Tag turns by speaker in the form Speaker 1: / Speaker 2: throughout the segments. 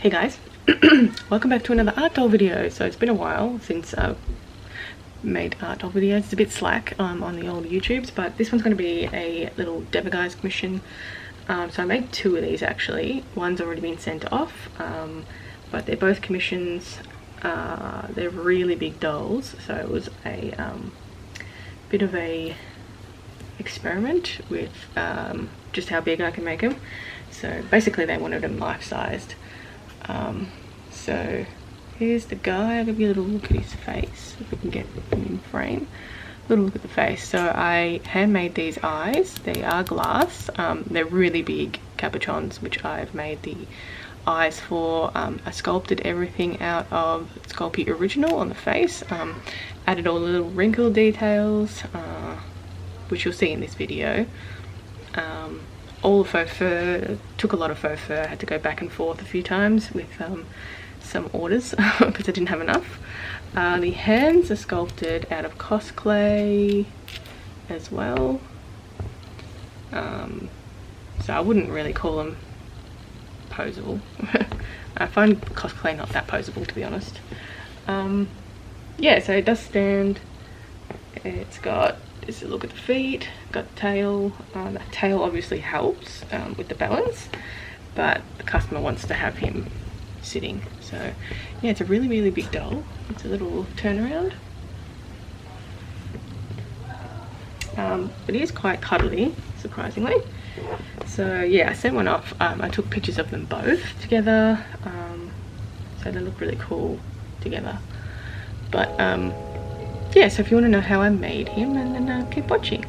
Speaker 1: Hey guys, welcome back to another art doll video. So it's been a while since I've made art doll videos. It's a bit slack on the old YouTubes, but this one's going to be a little Demiguise commission. So I made two of these actually. One's already been sent off, but they're both commissions. They're really big dolls, so it was a bit of a experiment with just how big I can make them. So basically they wanted them life-sized. So here's the guy. I'll give you a little look at his face if we can get him in frame. A little look at the face. So I handmade these eyes. They are glass. They're really big capuchons, which I've made the eyes for. I sculpted everything out of Sculpting original on the face. Added all the little wrinkle details, which you'll see in this video. All the faux fur, took a lot of faux fur. I had to go back and forth a few times with some orders because I didn't have enough. The hands are sculpted out of cos clay as well. So I wouldn't really call them posable. I find cos clay not that posable, to be honest. Yeah, so it does stand. It's got just a look at the feet, got the tail. The tail obviously helps with the balance, but the customer wants to have him sitting. So yeah, it's a really big doll. It's a little turnaround. But he is quite cuddly, surprisingly. So yeah, I sent one off. I took pictures of them both together, so they look really cool together. But yeah, so if you want to know how I made him, and then keep watching.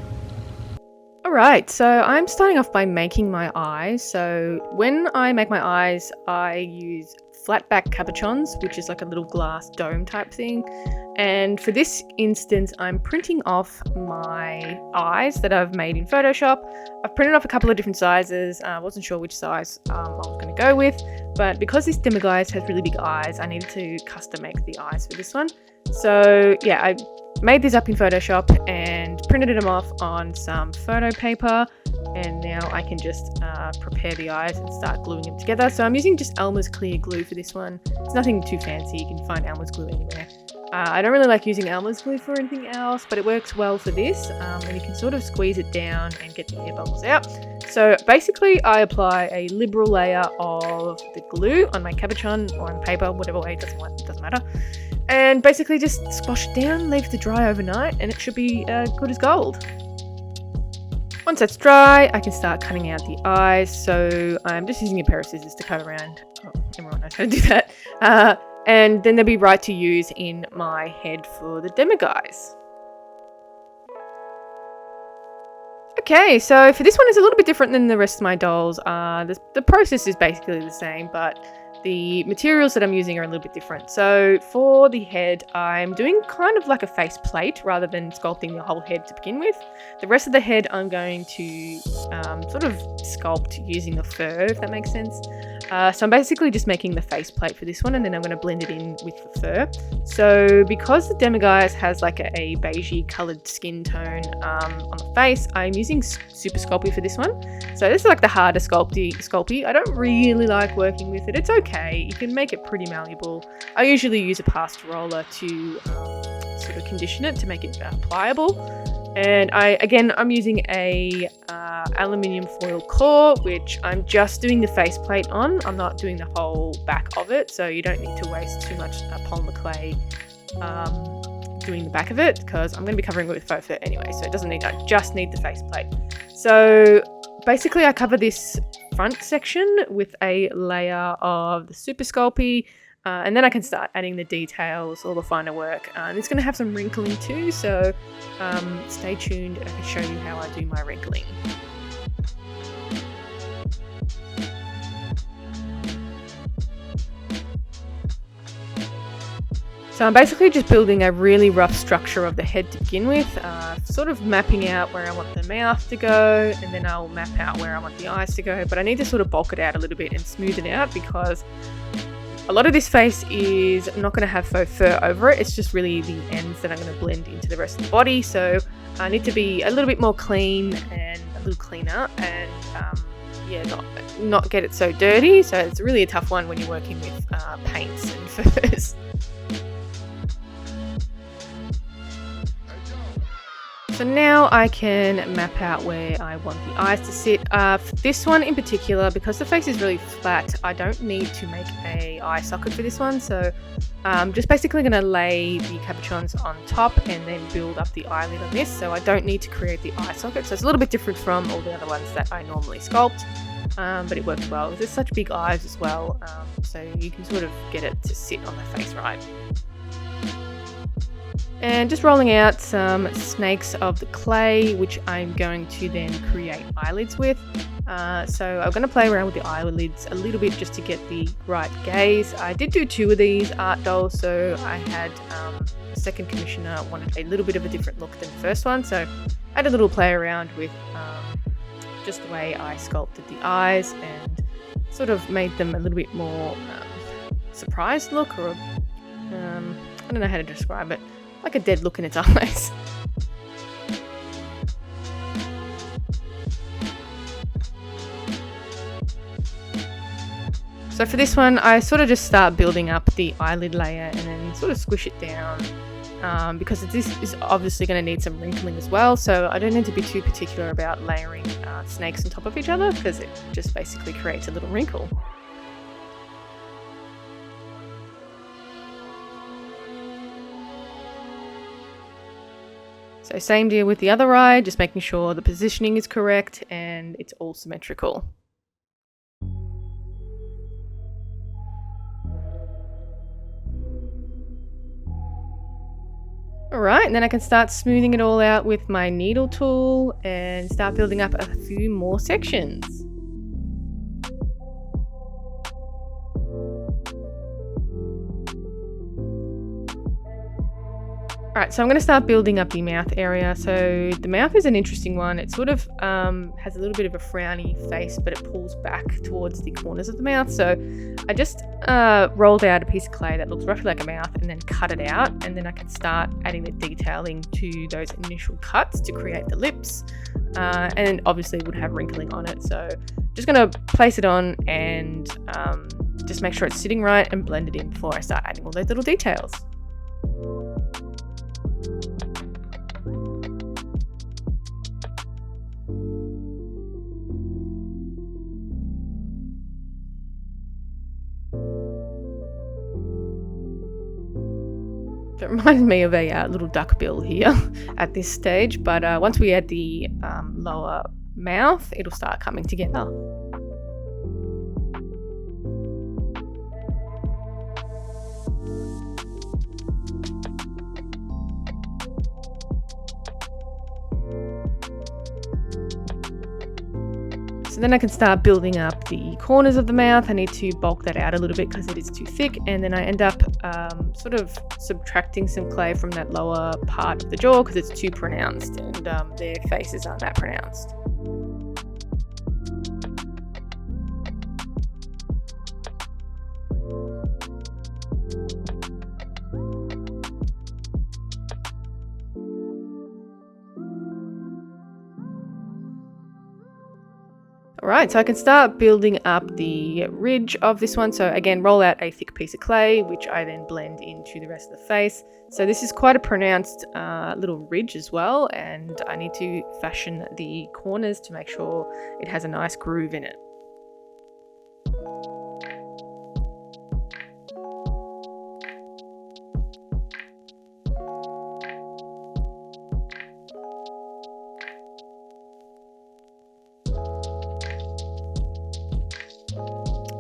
Speaker 1: Alright, so I'm starting off by making my eyes. So when I make my eyes, I use flat back capuchons, which is like a little glass dome type thing. And for this instance, I'm printing off my eyes that I've made in Photoshop. I've printed off a couple of different sizes. I wasn't sure which size I was going to go with, but because this Demiguise has really big eyes, I needed to custom make the eyes for this one. So yeah, I made these up in Photoshop and printed them off on some photo paper, and now I can just prepare the eyes and start gluing them together. So I'm using just Elmer's clear glue for this one. It's nothing too fancy, you can find Elmer's glue anywhere. I don't really like using Elmer's glue for anything else, but it works well for this, and you can sort of squeeze it down and get the air bubbles out. So basically I apply a liberal layer of the glue on my capuchon or on paper, whatever way, it doesn't matter. And basically just squash it down, leave it to dry overnight, and it should be good as gold. Once that's dry, I can start cutting out the eyes. So I'm just using a pair of scissors to cut around. Oh, everyone knows how to do that. And then they'll be right to use in my head for the Demiguise. Okay, so for this one, it's a little bit different than the rest of my dolls. The process is basically the same, but the materials that I'm using are a little bit different. So for the head, I'm doing kind of like a face plate rather than sculpting the whole head to begin with. The rest of the head I'm going to sort of sculpt using the fur, if that makes sense. So I'm basically just making the face plate for this one, and then I'm going to blend it in with the fur. So because the Demiguise has like a beigey coloured skin tone on the face, I'm using Super Sculpey for this one. So this is like the harder Sculpey. I don't really like working with it. It's okay. You can make it pretty malleable. I usually use a pasta roller to sort of condition it to make it pliable. And I'm using a aluminium foil core, which I'm just doing the faceplate on. I'm not doing the whole back of it, so you don't need to waste too much polymer clay doing the back of it, because I'm going to be covering it with faux fur anyway, so it doesn't need. I just need the faceplate. So basically, I cover this front section with a layer of the Super Sculpey. And then I can start adding the details, all the finer work. And it's going to have some wrinkling too, so stay tuned. I can show you how I do my wrinkling. So I'm basically just building a really rough structure of the head to begin with, sort of mapping out where I want the mouth to go, and then I'll map out where I want the eyes to go. But I need to sort of bulk it out a little bit and smooth it out, because a lot of this face is not going to have faux fur over it. It's just really the ends that I'm going to blend into the rest of the body. So I need to be a little bit more clean and a little cleaner, and yeah, not get it so dirty. So it's really a tough one when you're working with paints and furs. So now I can map out where I want the eyes to sit. For this one in particular, because the face is really flat, I don't need to make a eye socket for this one. So I'm just basically going to lay the capuchons on top and then build up the eyelid on this. So I don't need to create the eye socket. So it's a little bit different from all the other ones that I normally sculpt, but it works well. There's such big eyes as well, so you can sort of get it to sit on the face right. And just rolling out some snakes of the clay, which I'm going to then create eyelids with. So I'm going to play around with the eyelids a little bit just to get the right gaze. I did do 2 of these art dolls, so I had the second commissioner wanted a little bit of a different look than the first one. So I had a little play around with just the way I sculpted the eyes and sort of made them a little bit more surprised look, or I don't know how to describe it. Like a dead look in its eyes. So for this one, I sort of just start building up the eyelid layer and then sort of squish it down because this is obviously going to need some wrinkling as well. So I don't need to be too particular about layering snakes on top of each other because it just basically creates a little wrinkle. So same deal with the other eye, just making sure the positioning is correct and it's all symmetrical. Alright, and then I can start smoothing it all out with my needle tool and start building up a few more sections. Alright, so I'm going to start building up the mouth area. So the mouth is an interesting one. It sort of has a little bit of a frowny face, but it pulls back towards the corners of the mouth. So I just rolled out a piece of clay that looks roughly like a mouth and then cut it out. And then I can start adding the detailing to those initial cuts to create the lips. And obviously it would have wrinkling on it. So just going to place it on and just make sure it's sitting right and blend it in before I start adding all those little details. It reminds me of a little duck bill here at this stage, but once we add the lower mouth, it'll start coming together. So then I can start building up the corners of the mouth. I need to bulk that out a little bit because it is too thick, and then I end up sort of subtracting some clay from that lower part of the jaw because it's too pronounced and their faces aren't that pronounced. Alright, so I can start building up the ridge of this one. So again, roll out a thick piece of clay, which I then blend into the rest of the face. So this is quite a pronounced little ridge as well, and I need to fashion the corners to make sure it has a nice groove in it.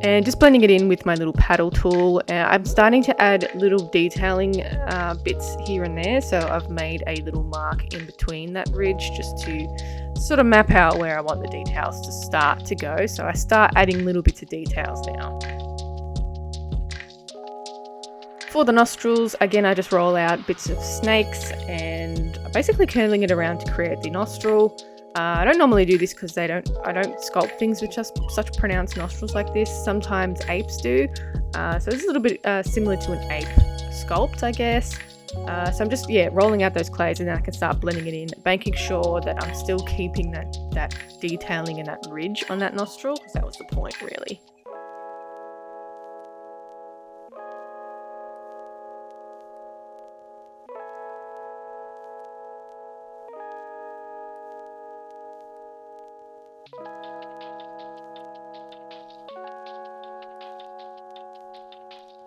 Speaker 1: And just blending it in with my little paddle tool. I'm starting to add little detailing bits here and there. So I've made a little mark in between that ridge just to sort of map out where I want the details to start to go. So I start adding little bits of details now. For the nostrils, again, I just roll out bits of snakes and basically curling it around to create the nostril. I don't normally do this because I don't sculpt things with just such pronounced nostrils like this. Sometimes apes do. So it's a little bit similar to an ape sculpt, I guess. So I'm just rolling out those clays, and then I can start blending it in, making sure that I'm still keeping that detailing and that ridge on that nostril, because that was the point really.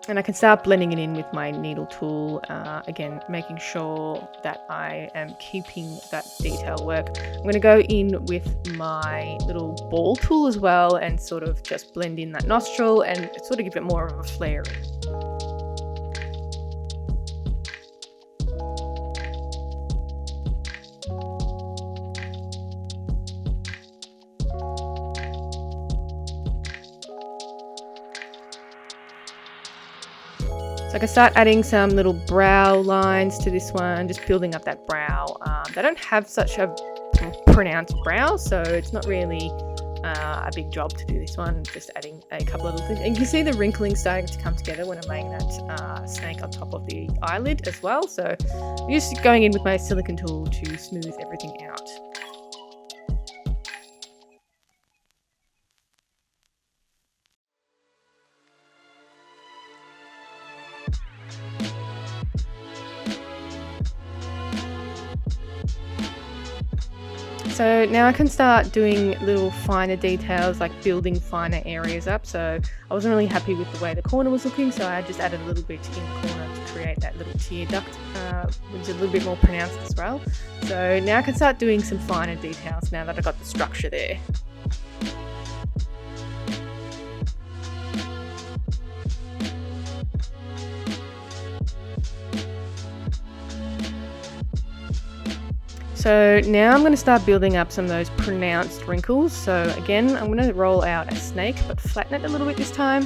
Speaker 1: And I can start blending it in with my needle tool, again, making sure that I am keeping that detail work. I'm going to go in with my little ball tool as well and sort of just blend in that nostril and sort of give it more of a flare. So I can start adding some little brow lines to this one, just building up that brow. They don't have such a pronounced brow, so it's not really a big job to do this one, just adding a couple of little things. And you can see the wrinkling starting to come together when I'm laying that snake on top of the eyelid as well. So I'm just going in with my silicone tool to smooth everything out. So now I can start doing little finer details, like building finer areas up. So I wasn't really happy with the way the corner was looking, so I just added a little bit in the corner to create that little tear duct, which is a little bit more pronounced as well. So now I can start doing some finer details now that I've got the structure there. So now I'm going to start building up some of those pronounced wrinkles. So again, I'm going to roll out a snake, but flatten it a little bit this time,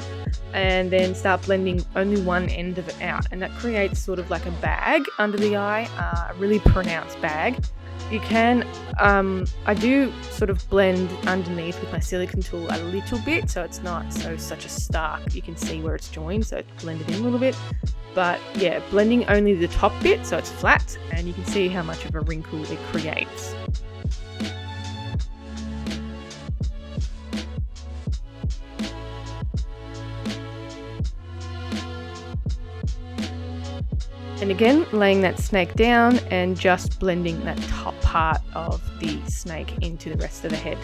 Speaker 1: and then start blending only one end of it out. And that creates sort of like a bag under the eye, a really pronounced bag. You can, I do sort of blend underneath with my silicone tool a little bit, so it's not such a stark, you can see where it's joined, so it's blended in a little bit. But yeah, blending only the top bit so it's flat, and you can see how much of a wrinkle it creates. And again, laying that snake down and just blending that top part of the snake into the rest of the head.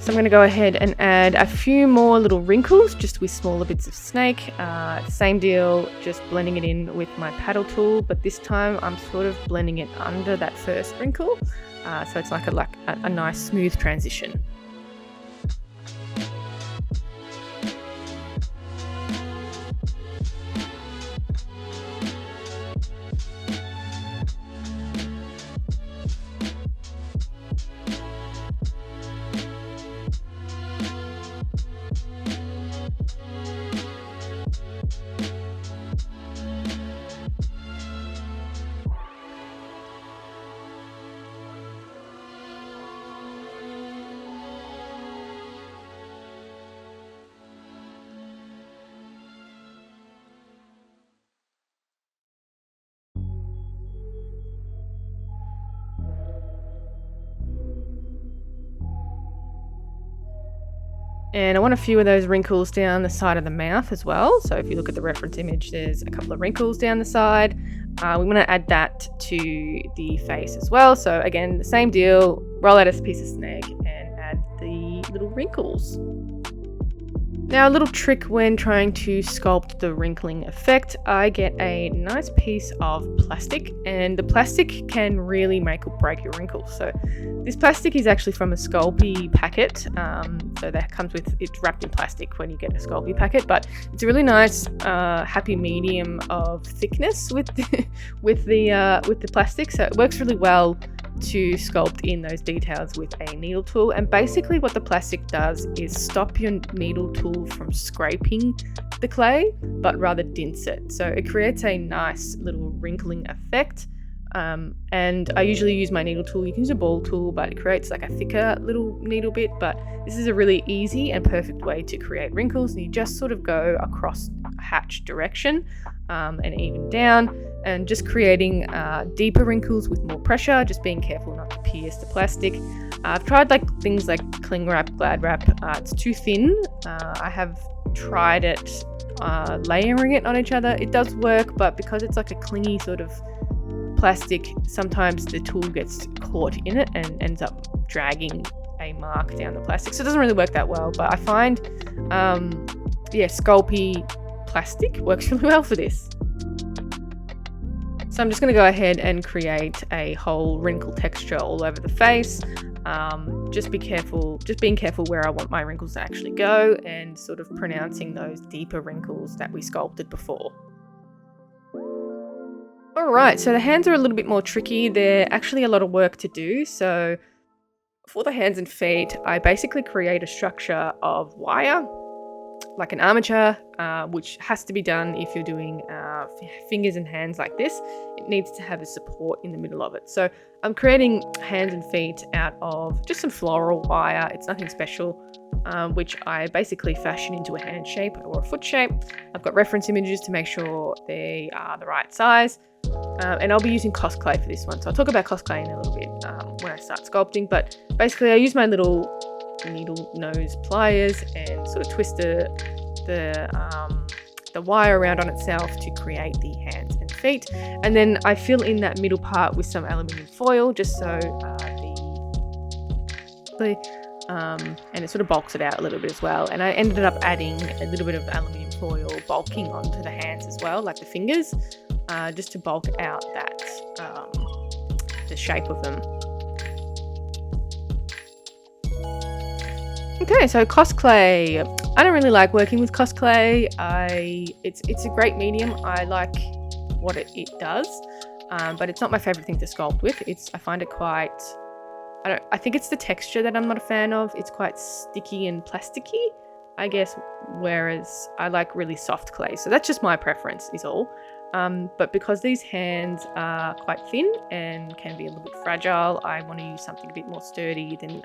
Speaker 1: So I'm going to go ahead and add a few more little wrinkles just with smaller bits of snake. Same deal, just blending it in with my paddle tool, but this time I'm sort of blending it under that first wrinkle, so it's like a nice smooth transition. And I want a few of those wrinkles down the side of the mouth as well. So if you look at the reference image, there's a couple of wrinkles down the side. We want to add that to the face as well. So again, the same deal, roll out a piece of snake and add the little wrinkles. Now, a little trick when trying to sculpt the wrinkling effect, I get a nice piece of plastic, and the plastic can really make or break your wrinkles. So this plastic is actually from a Sculpting packet, so that comes with, it's wrapped in plastic when you get a Sculpting packet, but it's a really nice happy medium of thickness with the plastic, so it works really well to sculpt in those details with a needle tool. And basically what the plastic does is stop your needle tool from scraping the clay, but rather dints it. So it creates a nice little wrinkling effect And I usually use my needle tool. You can use a ball tool, but it creates like a thicker little needle bit. But this is a really easy and perfect way to create wrinkles. And you just sort of go across a hatch direction and even down, and just creating deeper wrinkles with more pressure, just being careful not to pierce the plastic. I've tried like things like cling wrap, glad wrap. It's too thin. I have tried it layering it on each other. It does work, but because it's like a clingy sort of plastic, sometimes the tool gets caught in it and ends up dragging a mark down the plastic, so it doesn't really work that well. But I find Sculpey plastic works really well for this. So I'm just going to go ahead and create a whole wrinkle texture all over the face. Just being careful where I want my wrinkles to actually go, and sort of pronouncing those deeper wrinkles that we sculpted before. Alright, so the hands are a little bit more tricky. They're actually a lot of work to do. So for the hands and feet, I basically create a structure of wire, like an armature, which has to be done if you're doing fingers and hands like this. It needs to have a support in the middle of it. So I'm creating hands and feet out of just some floral wire. It's nothing special, which I basically fashion into a hand shape or a foot shape. I've got reference images to make sure they are the right size. And I'll be using cosplay for this one. So I'll talk about cosplay in a little bit when I start sculpting. But basically I use my little needle nose pliers and sort of twist the wire around on itself to create the hands and feet. And then I fill in that middle part with some aluminium foil, just so and it sort of bulks it out a little bit as well. And I ended up adding a little bit of aluminium foil bulking onto the hands as well, like the fingers, just to bulk out that the shape of them. Okay, so cosplay. I don't really like working with cosplay. It's a great medium. I like what it does, but it's not my favorite thing to sculpt with. I find it quite. I think it's the texture that I'm not a fan of. It's quite sticky and plasticky, I guess. Whereas I like really soft clay. So that's just my preference, is all. But because these hands are quite thin and can be a little bit fragile, I want to use something a bit more sturdy than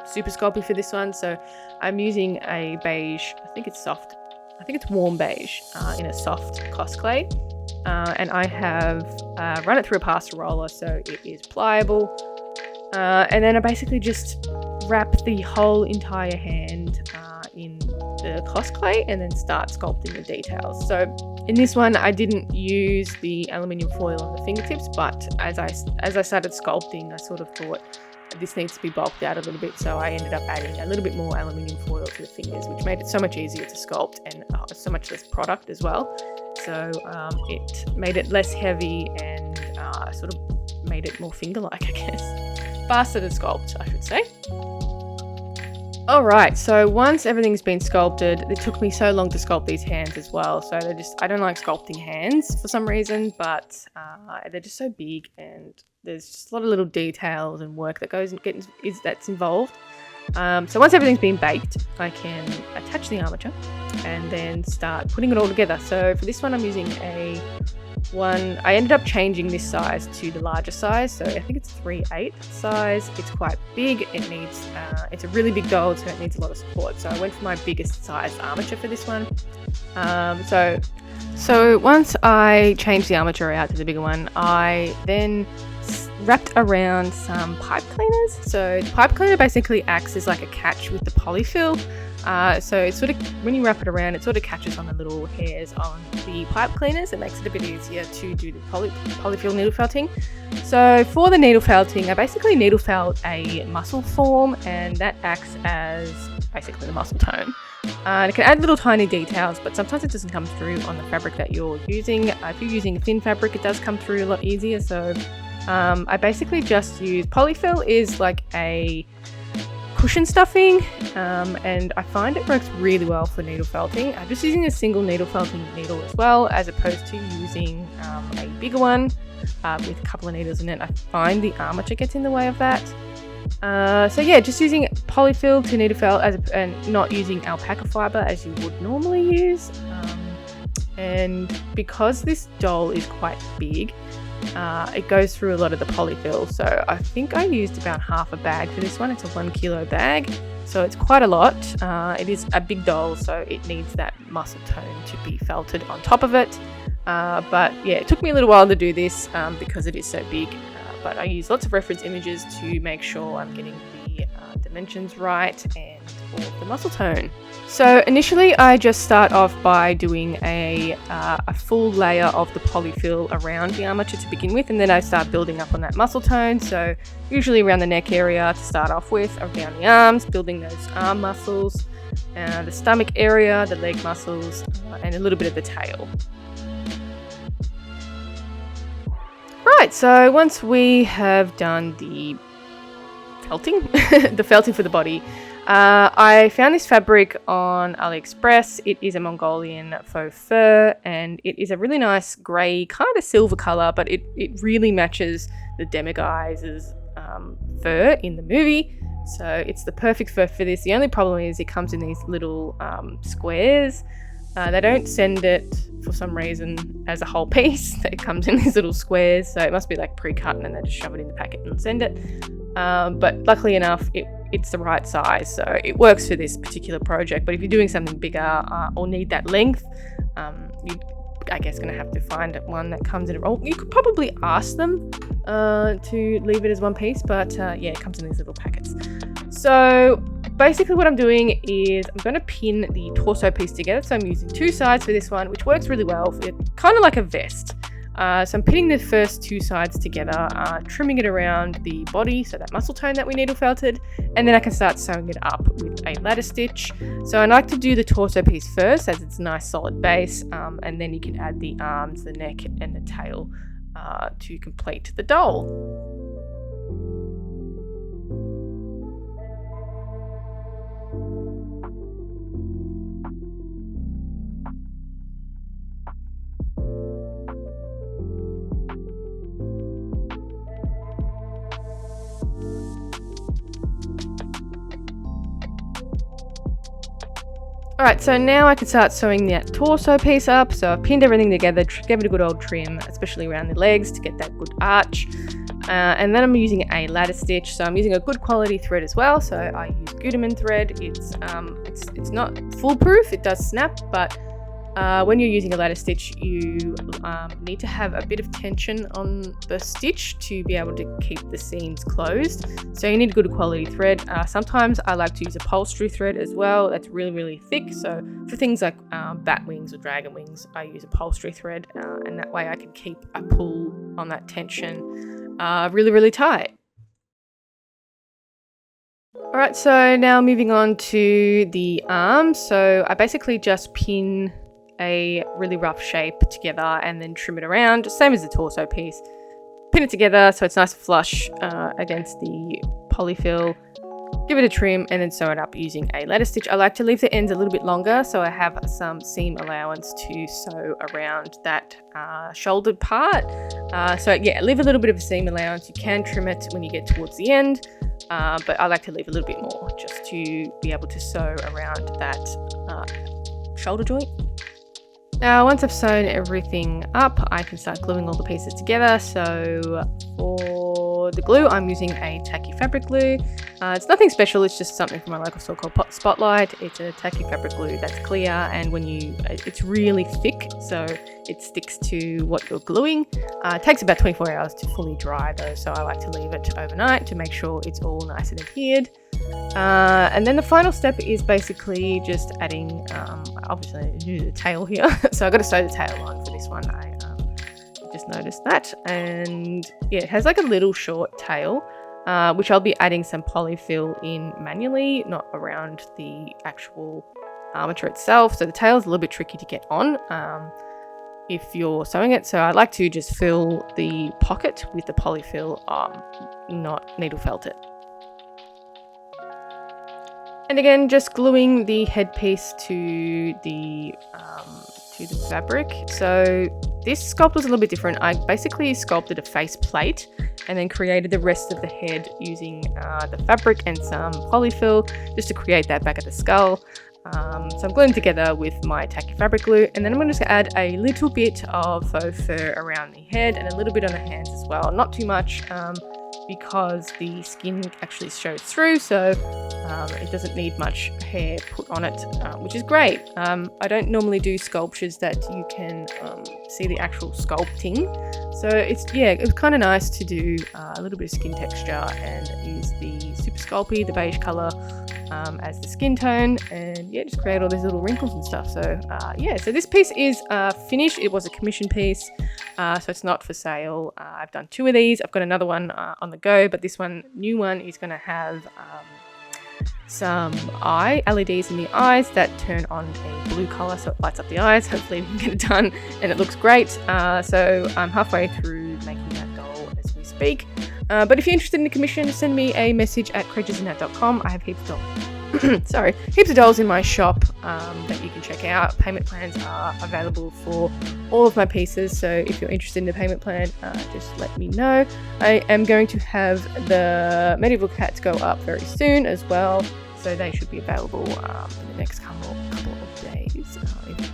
Speaker 1: super sculpey for this one. So I'm using a beige, I think it's warm beige in a soft cosplay. And I have run it through a pasta roller so it is pliable. And then I basically just wrap the whole entire hand in the cosplay and then start sculpting the details. So in this one, I didn't use the aluminium foil on the fingertips, but as I started sculpting, I sort of thought this needs to be bulked out a little bit, so I ended up adding a little bit more aluminium foil to the fingers, which made it so much easier to sculpt and so much less product as well. So it made it less heavy and sort of made it more finger-like, I guess. Faster to sculpt, I should say. Alright, so once everything's been sculpted, it took me so long to sculpt these hands as well. So I don't like sculpting hands for some reason, but they're just so big and there's just a lot of little details and work that that's involved. So once everything's been baked, I can attach the armature and then start putting it all together. So for this one, I'm using I ended up changing this size to the larger size, so I think it's 3/8 size. It's quite big. It's a really big doll, so it needs a lot of support. So I went for my biggest size armature for this one. So once I changed the armature out to the bigger one, I then wrapped around some pipe cleaners. So the pipe cleaner basically acts as like a catch with the polyfill. So it's sort of, when you wrap it around, it sort of catches on the little hairs on the pipe cleaners. It makes it a bit easier to do the polyfill needle felting. So for the needle felting, I basically needle felt a muscle form, and that acts as basically the muscle tone. And it can add little tiny details, but sometimes it doesn't come through on the fabric that you're using. If you're using thin fabric, it does come through a lot easier. So I basically just use polyfill is like a cushion stuffing, and I find it works really well for needle felting. I'm just using a single needle felting needle as well, as opposed to using a bigger one with a couple of needles in it. I find the armature gets in the way of that. So yeah, just using polyfill to needle felt and not using alpaca fiber as you would normally use. And because this doll is quite big, it goes through a lot of the polyfill. So I think I used about half a bag for this one. It's a 1 kilo bag, so it's quite a lot. It is a big doll, so it needs that muscle tone to be felted on top of it. But yeah, it took me a little while to do this because it is so big. But I use lots of reference images to make sure I'm getting the dimensions right and all of the muscle tone. So initially I just start off by doing a full layer of the polyfill around the armature to begin with, and then I start building up on that muscle tone. So usually around the neck area to start off with, or down the arms, building those arm muscles, the stomach area, the leg muscles, and a little bit of the tail. Right, so once we have done the felting, the felting for the body, I found this fabric on AliExpress. It is a Mongolian faux fur, and it is a really nice grey, kind of silver colour, but it really matches the Demiguise's fur in the movie. So it's the perfect fur for this. The only problem is it comes in these little squares. They don't send it for some reason as a whole piece. It comes in these little squares, so it must be like pre-cut and then they just shove it in the packet and send it. But luckily enough, it's the right size, so it works for this particular project. But if you're doing something bigger or need that length, you I guess going to have to find one that comes in a roll. You could probably ask them to leave it as one piece, but yeah, it comes in these little packets. So basically what I'm doing is I'm going to pin the torso piece together. So I'm using 2 sides for this one, which works really well. It's kind of like a vest. So I'm pinning the first 2 sides together, trimming it around the body, so that muscle tone that we needle felted, and then I can start sewing it up with a ladder stitch. So I like to do the torso piece first, as it's a nice solid base, and then you can add the arms, the neck, and the tail to complete the doll. Alright, so now I can start sewing that torso piece up. So I've pinned everything together, gave it a good old trim, especially around the legs to get that good arch. And then I'm using a ladder stitch. So I'm using a good quality thread as well. So I use Gutermann thread. It's not foolproof, it does snap, but when you're using a ladder stitch, you need to have a bit of tension on the stitch to be able to keep the seams closed. So you need a good quality thread. Sometimes I like to use upholstery thread as well. That's really, really thick. So for things like bat wings or dragon wings, I use upholstery thread, and that way I can keep a pull on that tension really, really tight. Alright, so now moving on to the arms. So I basically just pin a really rough shape together and then trim it around, same as the torso piece. Pin it together so it's nice and flush against the polyfill. Give it a trim and then sew it up using a ladder stitch. I like to leave the ends a little bit longer so I have some seam allowance to sew around that shouldered part. So yeah, leave a little bit of a seam allowance. You can trim it when you get towards the end, but I like to leave a little bit more just to be able to sew around that shoulder joint. Now, once I've sewn everything up, I can start gluing all the pieces together. So for the glue, I'm using a tacky fabric glue. It's nothing special, it's just something from my local store called Spotlight. It's a tacky fabric glue that's clear, and it's really thick, so it sticks to what you're gluing. It takes about 24 hours to fully dry though, so I like to leave it overnight to make sure it's all nice and adhered. And then the final step is basically just adding, obviously I do the tail here, so I've got to sew the tail on for this one. I just noticed that, and yeah, it has like a little short tail, which I'll be adding some polyfill in manually, not around the actual armature itself. So the tail is a little bit tricky to get on if you're sewing it, so I like to just fill the pocket with the polyfill, not needle felt it. And again, just gluing the headpiece to the fabric. So this sculpt was a little bit different. I basically sculpted a faceplate and then created the rest of the head using the fabric and some polyfill just to create that back of the skull. So I'm gluing together with my tacky fabric glue, and then I'm going to add a little bit of faux fur around the head and a little bit on the hands as well. Not too much, because the skin actually shows through, so it doesn't need much hair put on it, which is great. I don't normally do sculptures that you can see the actual sculpting, so it was kind of nice to do a little bit of skin texture and use the Super Sculpey, the beige colour, as the skin tone, and just create all these little wrinkles and stuff. So so this piece is finished. It was a commission piece, so it's not for sale. I've done 2 of these. I've got another one on the go, but this new one is going to have some LEDs in the eyes that turn on a blue color, so it lights up the eyes. Hopefully we can get it done and it looks great. So I'm halfway through making that doll as we speak. But if you're interested in the commission, send me a message at courageousinhat.com. I have heaps of dolls. Heaps of dolls in my shop that you can check out. Payment plans are available for all of my pieces, so if you're interested in the payment plan, just let me know. I am going to have the medieval cats go up very soon as well, so they should be available in the next couple of days,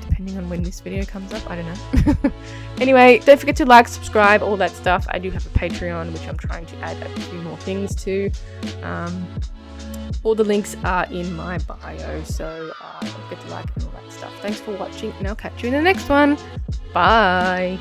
Speaker 1: depending on when this video comes up. I don't know. Anyway, don't forget to like, subscribe, all that stuff. I do have a Patreon, which I'm trying to add a few more things to. All the links are in my bio, so don't forget to like and all that stuff. Thanks for watching, and I'll catch you in the next one. Bye!